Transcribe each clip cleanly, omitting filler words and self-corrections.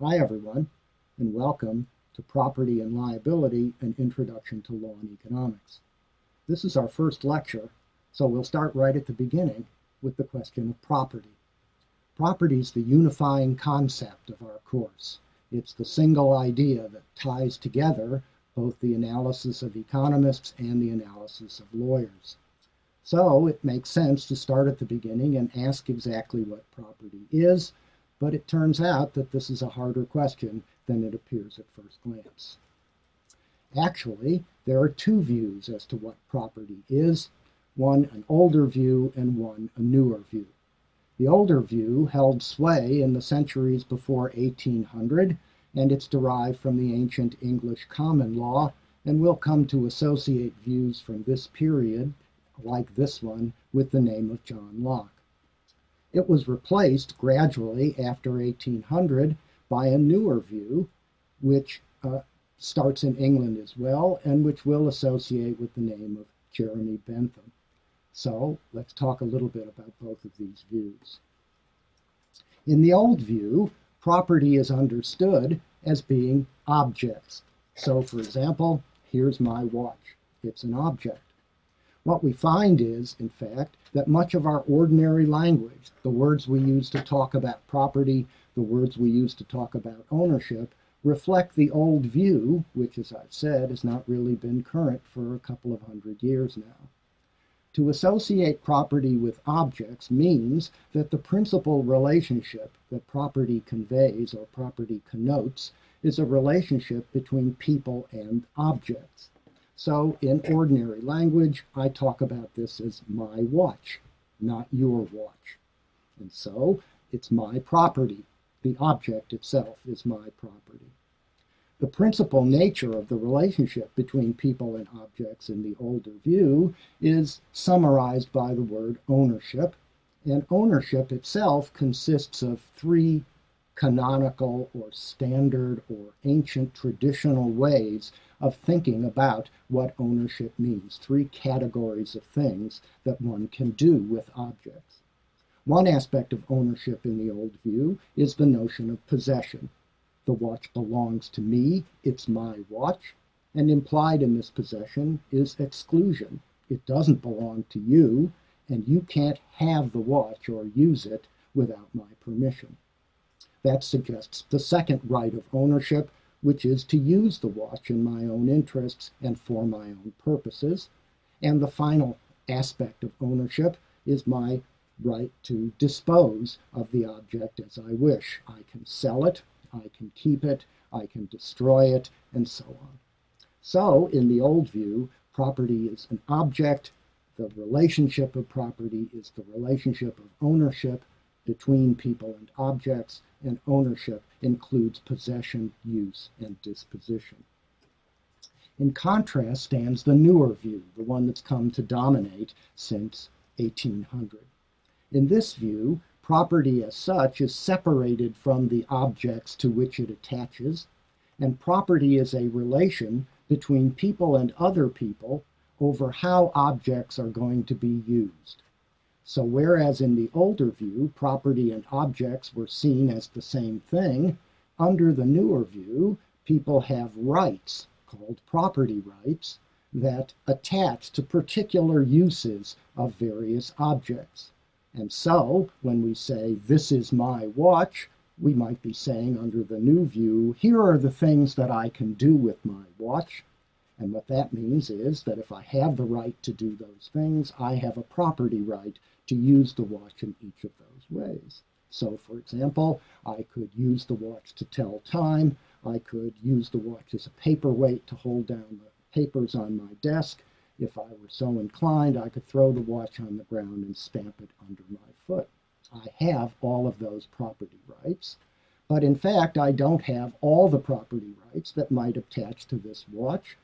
Hi, everyone, and welcome to Property and Liability, an Introduction to Law and Economics. This is our first lecture, so we'll start right at the beginning with the question of property. Property is the unifying concept of our course. It's the single idea that ties together both the analysis of economists and the analysis of lawyers. So it makes sense to start at the beginning and ask exactly what property is, but it turns out that this is a harder question than it appears at first glance. Actually, there are two views as to what property is, one an older view and one a newer view. The older view held sway in the centuries before 1800, and it's derived from the ancient English common law, and we'll come to associate views from this period, like this one, with the name of John Locke. It was replaced gradually after 1800 by a newer view, which starts in England as well, and which we'll associate with the name of Jeremy Bentham. So let's talk a little bit about both of these views. In the old view, property is understood as being objects. So, for example, here's my watch. It's an object. What we find is, in fact, that much of our ordinary language, the words we use to talk about property, the words we use to talk about ownership, reflect the old view, which, as I've said, has not really been current for a couple of hundred years now. To associate property with objects means that the principal relationship that property conveys or property connotes is a relationship between people and objects. So in ordinary language, I talk about this as my watch, not your watch. And so it's my property. The object itself is my property. The principal nature of the relationship between people and objects in the older view is summarized by the word ownership. And ownership itself consists of three canonical or standard or ancient traditional ways of thinking about what ownership means, three categories of things that one can do with objects. One aspect of ownership in the old view is the notion of possession. The watch belongs to me, it's my watch, and implied in this possession is exclusion. It doesn't belong to you, and you can't have the watch or use it without my permission. That suggests the second right of ownership, which is to use the watch in my own interests and for my own purposes. And the final aspect of ownership is my right to dispose of the object as I wish. I can sell it, I can keep it, I can destroy it, and so on. So, in the old view, property is an object. The relationship of property is the relationship of ownership between people and objects, and ownership includes possession, use, and disposition. In contrast stands the newer view, the one that's come to dominate since 1800. In this view, property as such is separated from the objects to which it attaches, and property is a relation between people and other people over how objects are going to be used. So whereas in the older view, property and objects were seen as the same thing, under the newer view, people have rights, called property rights, that attach to particular uses of various objects. And so, when we say, this is my watch, we might be saying under the new view, here are the things that I can do with my watch. And what that means is that if I have the right to do those things, I have a property right to use the watch in each of those ways. So, for example, I could use the watch to tell time. I could use the watch as a paperweight to hold down the papers on my desk. If I were so inclined, I could throw the watch on the ground and stamp it under my foot. I have all of those property rights, but in fact, I don't have all the property rights that might attach to this watch,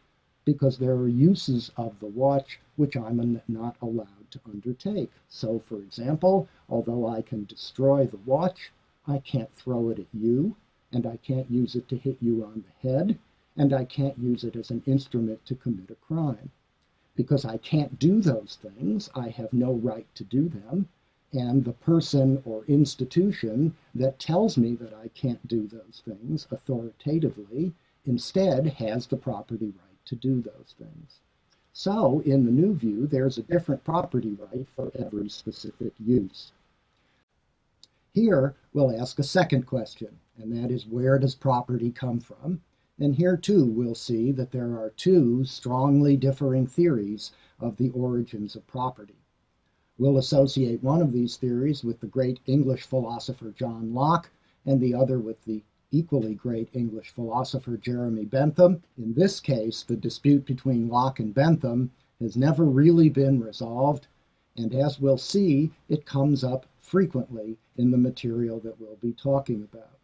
because there are uses of the watch which I'm not allowed to undertake. So, for example, although I can destroy the watch, I can't throw it at you, and I can't use it to hit you on the head, and I can't use it as an instrument to commit a crime. Because I can't do those things, I have no right to do them, and the person or institution that tells me that I can't do those things authoritatively instead has the property right to do those things. So, in the new view, there's a different property right for every specific use. Here, we'll ask a second question, and that is, where does property come from? And here, too, we'll see that there are two strongly differing theories of the origins of property. We'll associate one of these theories with the great English philosopher John Locke, and the other with the equally great English philosopher Jeremy Bentham. In this case, the dispute between Locke and Bentham has never really been resolved, and as we'll see, it comes up frequently in the material that we'll be talking about.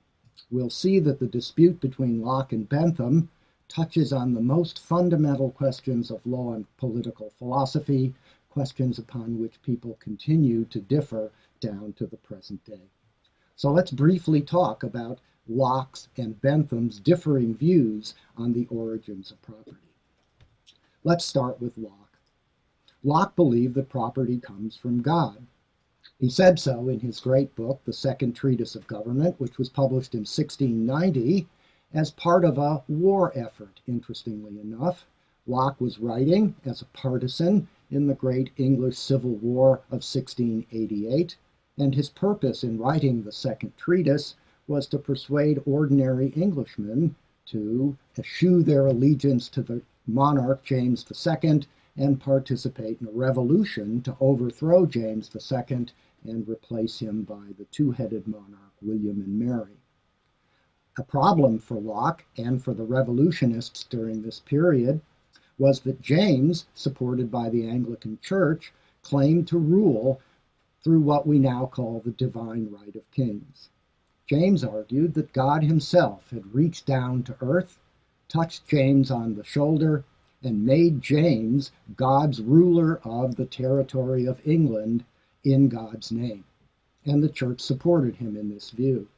We'll see that the dispute between Locke and Bentham touches on the most fundamental questions of law and political philosophy, questions upon which people continue to differ down to the present day. So let's briefly talk about Locke's and Bentham's differing views on the origins of property. Let's start with Locke. Locke believed that property comes from God. He said so in his great book, The Second Treatise of Government, which was published in 1690 as part of a war effort, interestingly enough. Locke was writing as a partisan in the great English Civil War of 1688, and his purpose in writing the second treatise was to persuade ordinary Englishmen to eschew their allegiance to the monarch James II and participate in a revolution to overthrow James II and replace him by the two-headed monarch William and Mary. A problem for Locke and for the revolutionists during this period was that James, supported by the Anglican Church, claimed to rule through what we now call the divine right of kings. James argued that God himself had reached down to earth, touched James on the shoulder, and made James God's ruler of the territory of England in God's name. And the church supported him in this view.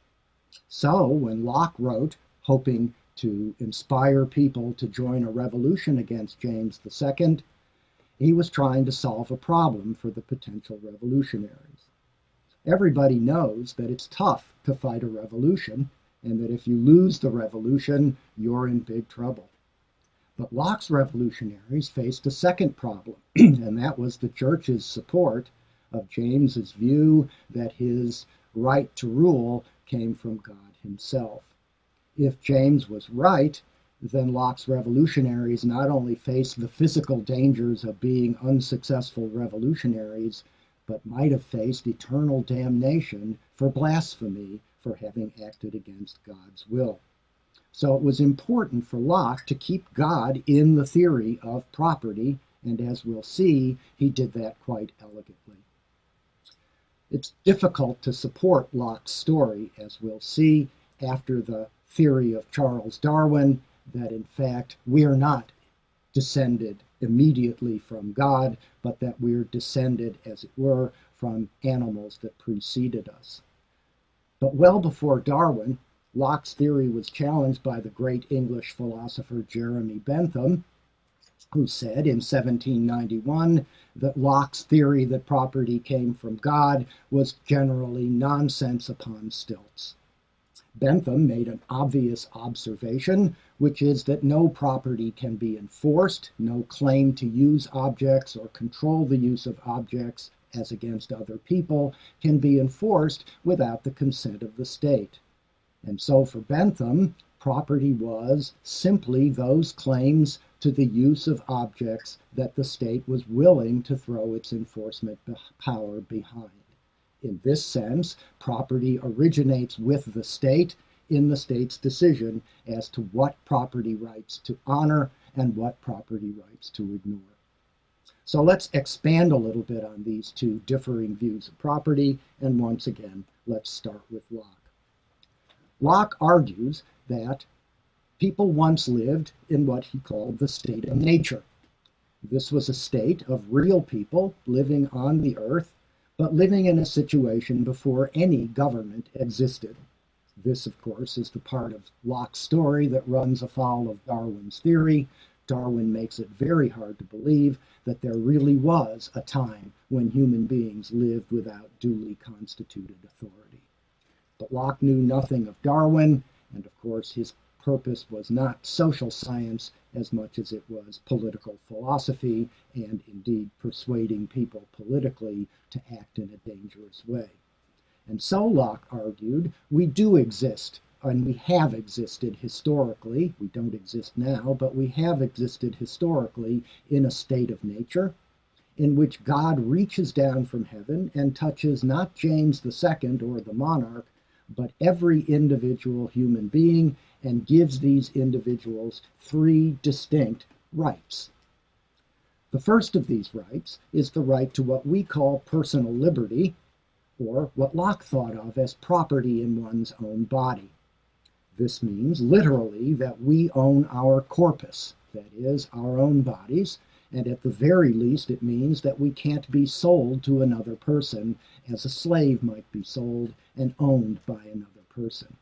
So when Locke wrote, hoping to inspire people to join a revolution against James II, he was trying to solve a problem for the potential revolutionaries. Everybody knows that it's tough to fight a revolution, and that if you lose the revolution, you're in big trouble. But Locke's revolutionaries faced a second problem, and that was the church's support of James's view that his right to rule came from God himself. If James was right, then Locke's revolutionaries not only faced the physical dangers of being unsuccessful revolutionaries, but might have faced eternal damnation for blasphemy for having acted against God's will. So it was important for Locke to keep God in the theory of property, and as we'll see, he did that quite elegantly. It's difficult to support Locke's story, as we'll see after the theory of Charles Darwin, that in fact we are not descended immediately from God, but that we're descended, as it were, from animals that preceded us. But well before Darwin, Locke's theory was challenged by the great English philosopher Jeremy Bentham, who said in 1791 that Locke's theory that property came from God was generally nonsense upon stilts. Bentham made an obvious observation, which is that no property can be enforced, no claim to use objects or control the use of objects as against other people can be enforced without the consent of the state. And so for Bentham, property was simply those claims to the use of objects that the state was willing to throw its enforcement power behind. In this sense, property originates with the state in the state's decision as to what property rights to honor and what property rights to ignore. So let's expand a little bit on these two differing views of property, and once again, let's start with Locke. Locke argues that people once lived in what he called the state of nature. This was a state of real people living on the earth, but living in a situation before any government existed. This, of course, is the part of Locke's story that runs afoul of Darwin's theory, Darwin makes it very hard to believe that there really was a time when human beings lived without duly constituted authority. But Locke knew nothing of Darwin, and of course his purpose was not social science as much as it was political philosophy, and indeed persuading people politically to act in a dangerous way. And so Locke argued, we do exist, and we have existed historically. We don't exist now, but we have existed historically in a state of nature in which God reaches down from heaven and touches not James II or the monarch, but every individual human being, and gives these individuals three distinct rights. The first of these rights is the right to what we call personal liberty, or what Locke thought of as property in one's own body. This means literally that we own our corpus, that is, our own bodies, and at the very least it means that we can't be sold to another person as a slave might be sold and owned by another person.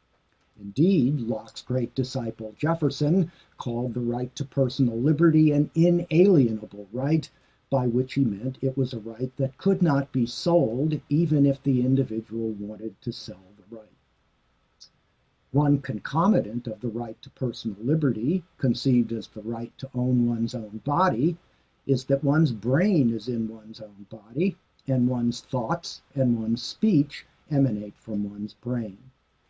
Indeed, Locke's great disciple Jefferson called the right to personal liberty an inalienable right, by which he meant it was a right that could not be sold even if the individual wanted to sell the right. One concomitant of the right to personal liberty, conceived as the right to own one's own body, is that one's brain is in one's own body, and one's thoughts and one's speech emanate from one's brain.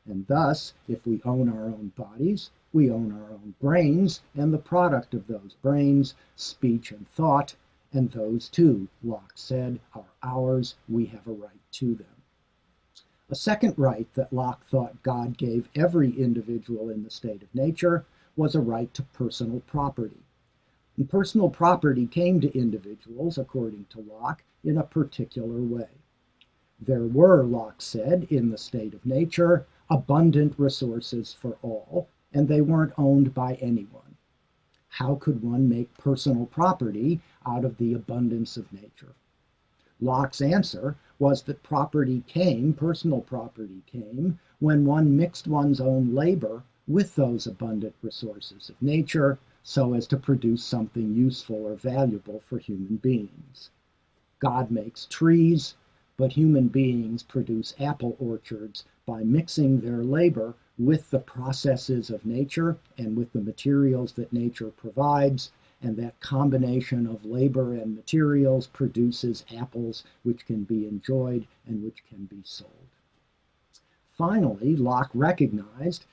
And thus, if we own our own bodies, we own our own brains, and the product of those brains, speech and thought, and those too, Locke said, are ours. We have a right to them. A second right that Locke thought God gave every individual in the state of nature was a right to personal property. And personal property came to individuals, according to Locke, in a particular way. There were, Locke said, in the state of nature, abundant resources for all, and they weren't owned by anyone. How could one make personal property out of the abundance of nature? Locke's answer was that personal property came, when one mixed one's own labor with those abundant resources of nature so as to produce something useful or valuable for human beings. God makes trees, but human beings produce apple orchards by mixing their labor with the processes of nature and with the materials that nature provides, and that combination of labor and materials produces apples which can be enjoyed and which can be sold. Finally, Locke recognized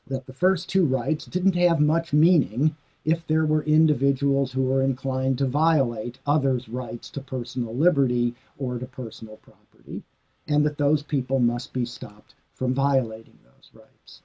that the first two rights didn't have much meaning if there were individuals who were inclined to violate others' rights to personal liberty or to personal property, and that those people must be stopped from violating those rights.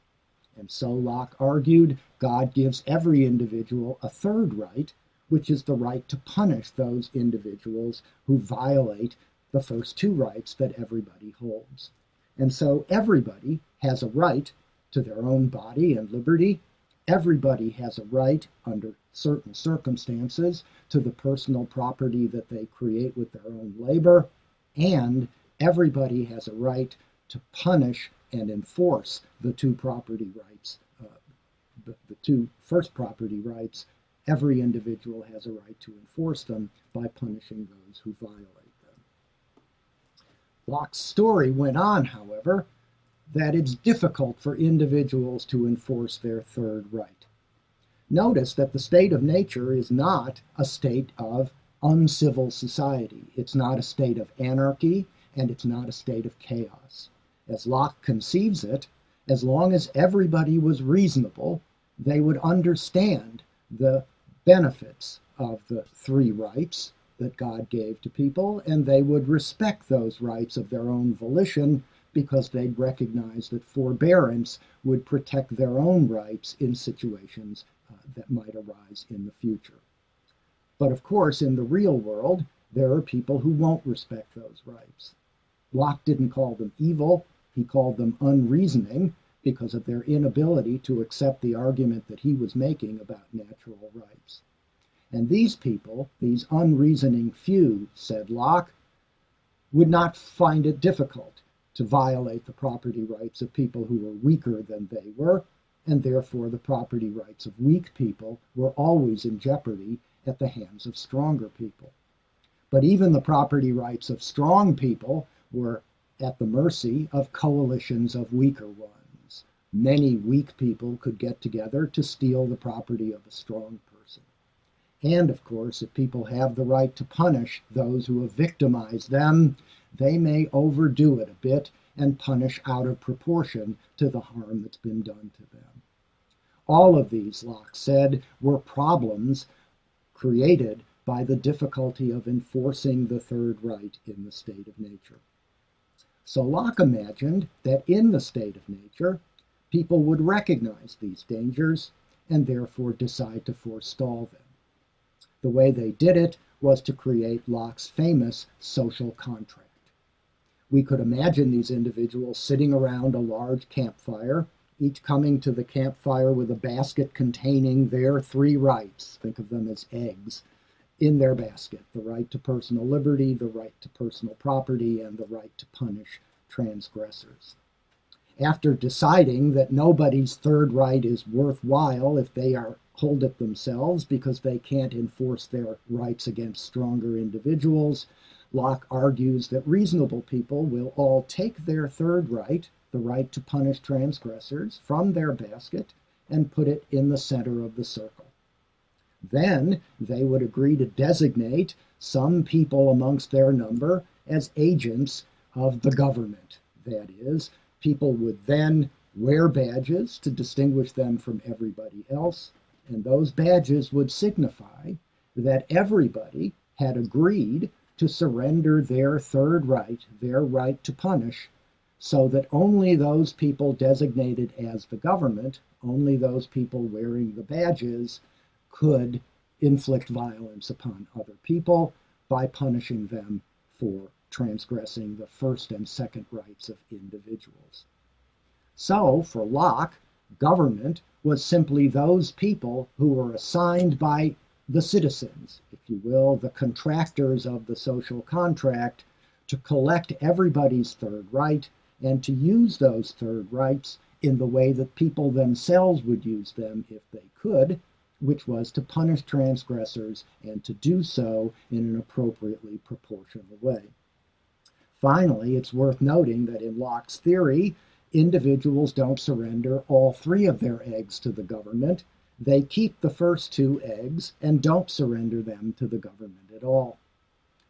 And so Locke argued God gives every individual a third right, which is the right to punish those individuals who violate the first two rights that everybody holds. And so everybody has a right to their own body and liberty. Everybody has a right, under certain circumstances, to the personal property that they create with their own labor, and everybody has a right to punish and enforce the two property rights, the two first property rights. Every individual has a right to enforce them by punishing those who violate them. Locke's story went on, however, that it's difficult for individuals to enforce their third right. Notice that the state of nature is not a state of uncivil society. It's not a state of anarchy, and it's not a state of chaos. As Locke conceives it, as long as everybody was reasonable, they would understand the benefits of the three rights that God gave to people, and they would respect those rights of their own volition because they'd recognize that forbearance would protect their own rights in situations that might arise in the future. But of course, in the real world, there are people who won't respect those rights. Locke didn't call them evil, he called them unreasoning because of their inability to accept the argument that he was making about natural rights. And these people, these unreasoning few, said Locke, would not find it difficult to violate the property rights of people who were weaker than they were, and therefore the property rights of weak people were always in jeopardy at the hands of stronger people. But even the property rights of strong people were at the mercy of coalitions of weaker ones. Many weak people could get together to steal the property of a strong person. And of course, if people have the right to punish those who have victimized them, they may overdo it a bit and punish out of proportion to the harm that's been done to them. All of these, Locke said, were problems created by the difficulty of enforcing the third right in the state of nature. So Locke imagined that in the state of nature, people would recognize these dangers and therefore decide to forestall them. The way they did it was to create Locke's famous social contract. We could imagine these individuals sitting around a large campfire, each coming to the campfire with a basket containing their three rights. Think of them as eggs in their basket: the right to personal liberty, the right to personal property, and the right to punish transgressors. After deciding that nobody's third right is worthwhile if they hold it themselves because they can't enforce their rights against stronger individuals, Locke argues that reasonable people will all take their third right, the right to punish transgressors, from their basket and put it in the center of the circle. Then they would agree to designate some people amongst their number as agents of the government. That is, people would then wear badges to distinguish them from everybody else, and those badges would signify that everybody had agreed to surrender their third right, their right to punish, so that only those people designated as the government, only those people wearing the badges, could inflict violence upon other people by punishing them for transgressing the first and second rights of individuals. So, for Locke, government was simply those people who were assigned by the citizens, if you will, the contractors of the social contract, to collect everybody's third right and to use those third rights in the way that people themselves would use them if they could, which was to punish transgressors and to do so in an appropriately proportional way. Finally, it's worth noting that in Locke's theory, individuals don't surrender all three of their eggs to the government. They keep the first two eggs and don't surrender them to the government at all.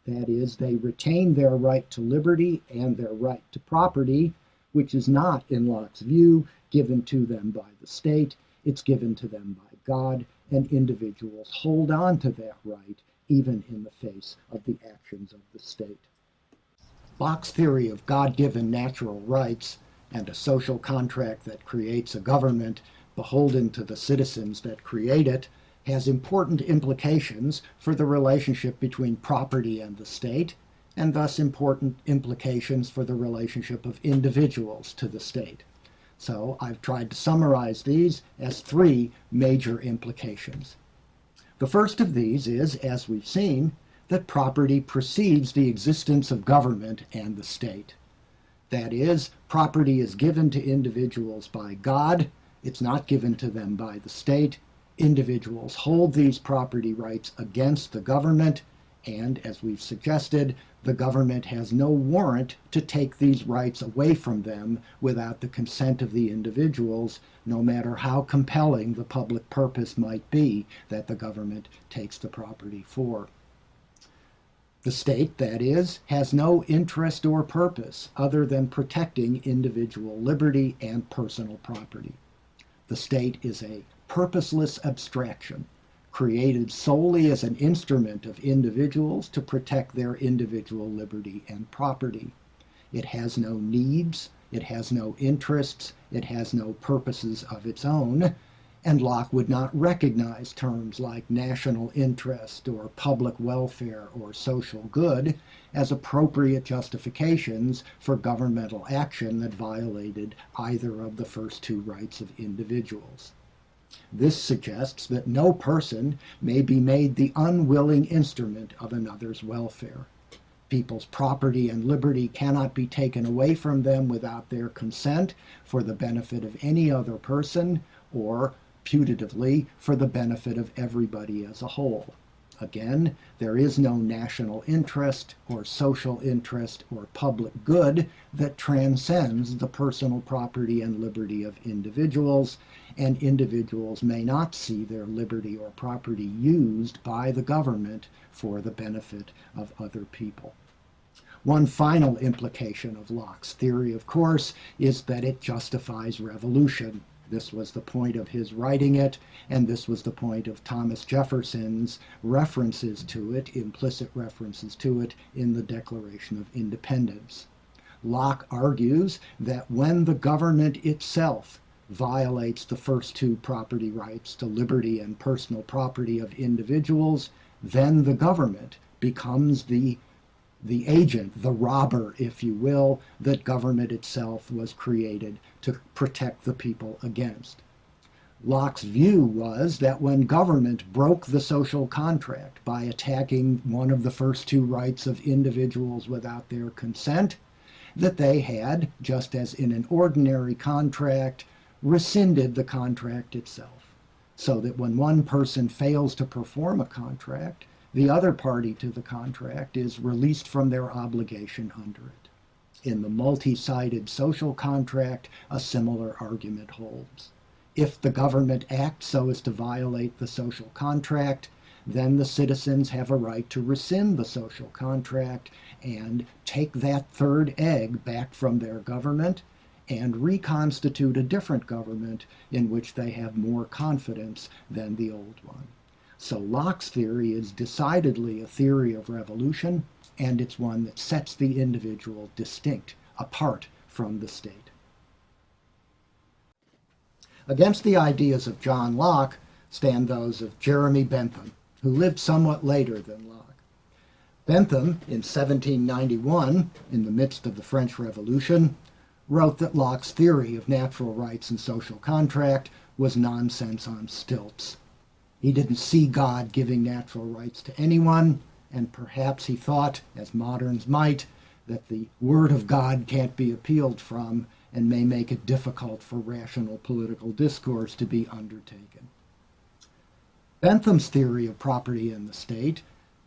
That is, they retain their right to liberty and their right to property, which is not, in Locke's view, given to them by the state. It's given to them by God, and individuals hold on to that right even in the face of the actions of the state. Locke's theory of God-given natural rights and a social contract that creates a government beholden to the citizens that create it has important implications for the relationship between property and the state, and thus important implications for the relationship of individuals to the state. So I've tried to summarize these as three major implications. The first of these is, as we've seen, that property precedes the existence of government and the state. That is, property is given to individuals by God. It's not given to them by the state. Individuals hold these property rights against the government, and, as we've suggested, the government has no warrant to take these rights away from them without the consent of the individuals, no matter how compelling the public purpose might be that the government takes the property for. The state, that is, has no interest or purpose other than protecting individual liberty and personal property. The state is a purposeless abstraction, created solely as an instrument of individuals to protect their individual liberty and property. It has no needs, it has no interests, it has no purposes of its own, and Locke would not recognize terms like national interest or public welfare or social good as appropriate justifications for governmental action that violated either of the first two rights of individuals. This suggests that no person may be made the unwilling instrument of another's welfare. People's property and liberty cannot be taken away from them without their consent for the benefit of any other person or putatively for the benefit of everybody as a whole. Again, there is no national interest or social interest or public good that transcends the personal property and liberty of individuals, and individuals may not see their liberty or property used by the government for the benefit of other people. One final implication of Locke's theory, of course, is that it justifies revolution. This was the point of his writing it, and this was the point of Thomas Jefferson's references to it, implicit references to it, in the Declaration of Independence. Locke argues that when the government itself violates the first two property rights, to liberty and personal property of individuals, then the government becomes the agent, the robber, if you will, that government itself was created to protect the people against. Locke's view was that when government broke the social contract by attacking one of the first two rights of individuals without their consent, that they had, just as in an ordinary contract, rescinded the contract itself, so that when one person fails to perform a contract, the other party to the contract is released from their obligation under it. In the multi-sided social contract, a similar argument holds. If the government acts so as to violate the social contract, then the citizens have a right to rescind the social contract and take that third egg back from their government and reconstitute a different government in which they have more confidence than the old one. So Locke's theory is decidedly a theory of revolution, and it's one that sets the individual distinct, apart from the state. Against the ideas of John Locke stand those of Jeremy Bentham, who lived somewhat later than Locke. Bentham, in 1791, in the midst of the French Revolution, wrote that Locke's theory of natural rights and social contract was nonsense on stilts. He didn't see God giving natural rights to anyone, and perhaps he thought, as moderns might, that the word of God can't be appealed from and may make it difficult for rational political discourse to be undertaken. Bentham's theory of property in the state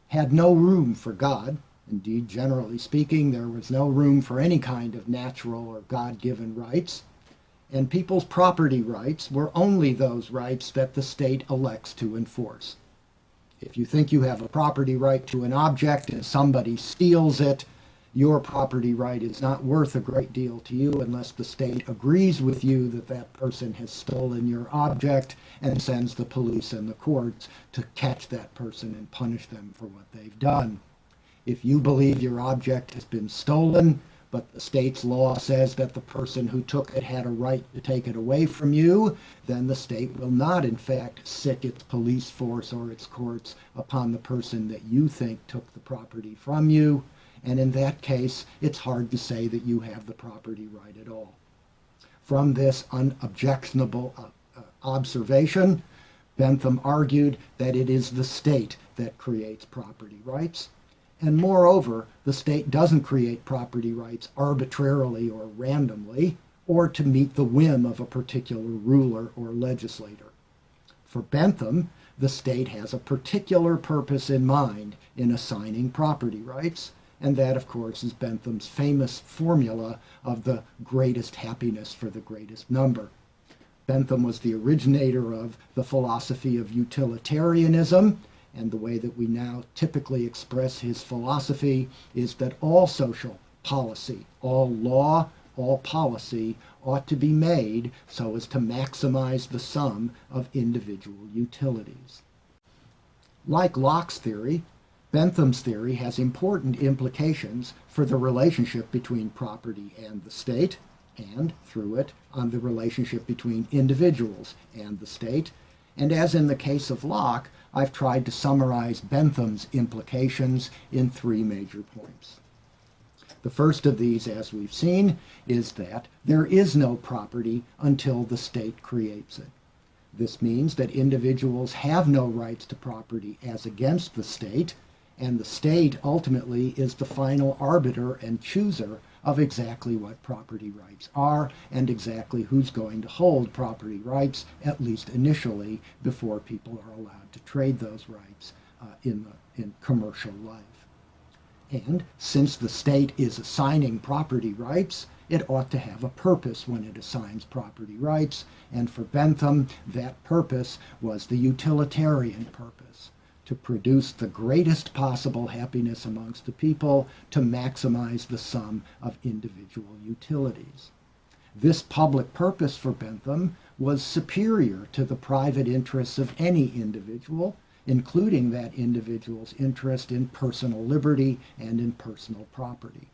had no room for God. Indeed, generally speaking, there was no room for any kind of natural or God-given rights, and people's property rights were only those rights that the state elects to enforce. If you think you have a property right to an object and somebody steals it, your property right is not worth a great deal to you unless the state agrees with you that that person has stolen your object and sends the police and the courts to catch that person and punish them for what they've done. If you believe your object has been stolen, but the state's law says that the person who took it had a right to take it away from you, then the state will not, in fact, sic its police force or its courts upon the person that you think took the property from you. And in that case, it's hard to say that you have the property right at all. From this unobjectionable observation, Bentham argued that it is the state that creates property rights. And moreover, the state doesn't create property rights arbitrarily or randomly, or to meet the whim of a particular ruler or legislator. For Bentham, the state has a particular purpose in mind in assigning property rights, and that, of course, is Bentham's famous formula of the greatest happiness for the greatest number. Bentham was the originator of the philosophy of utilitarianism, and the way that we now typically express his philosophy is that all social policy, all law, all policy ought to be made so as to maximize the sum of individual utilities. Like Locke's theory, Bentham's theory has important implications for the relationship between property and the state, and, through it, on the relationship between individuals and the state. And as in the case of Locke, I've tried to summarize Bentham's implications in three major points. The first of these, as we've seen, is that there is no property until the state creates it. This means that individuals have no rights to property as against the state, and the state ultimately is the final arbiter and chooser of exactly what property rights are and exactly who's going to hold property rights, at least initially, before people are allowed to trade those rights in commercial life. And since the state is assigning property rights, it ought to have a purpose when it assigns property rights, and for Bentham, that purpose was the utilitarian purpose, to produce the greatest possible happiness amongst the people, to maximize the sum of individual utilities. This public purpose for Bentham was superior to the private interests of any individual, including that individual's interest in personal liberty and in personal property.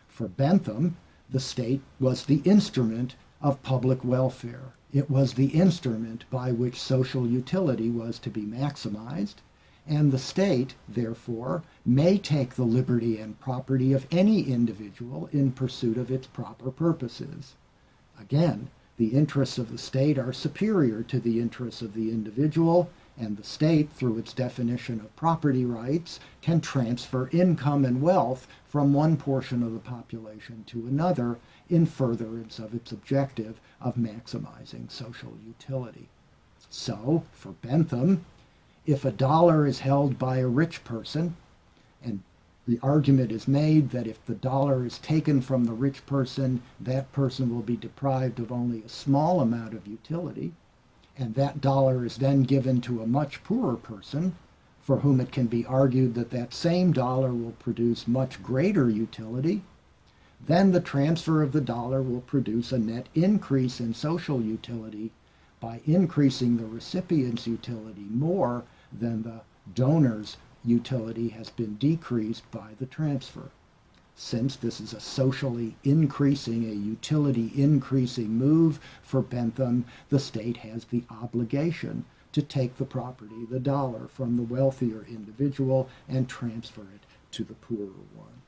For Bentham, the state was the instrument of public welfare. It was the instrument by which social utility was to be maximized, and the state, therefore, may take the liberty and property of any individual in pursuit of its proper purposes. Again, the interests of the state are superior to the interests of the individual, and the state, through its definition of property rights, can transfer income and wealth from one portion of the population to another in furtherance of its objective of maximizing social utility. So, for Bentham, if a dollar is held by a rich person, and the argument is made that if the dollar is taken from the rich person, that person will be deprived of only a small amount of utility, and that dollar is then given to a much poorer person, for whom it can be argued that that same dollar will produce much greater utility, then the transfer of the dollar will produce a net increase in social utility by increasing the recipient's utility more than the donor's utility has been decreased by the transfer. Since this is a socially increasing, a utility increasing move for Bentham, the state has the obligation to take the property, the dollar, from the wealthier individual and transfer it to the poorer one.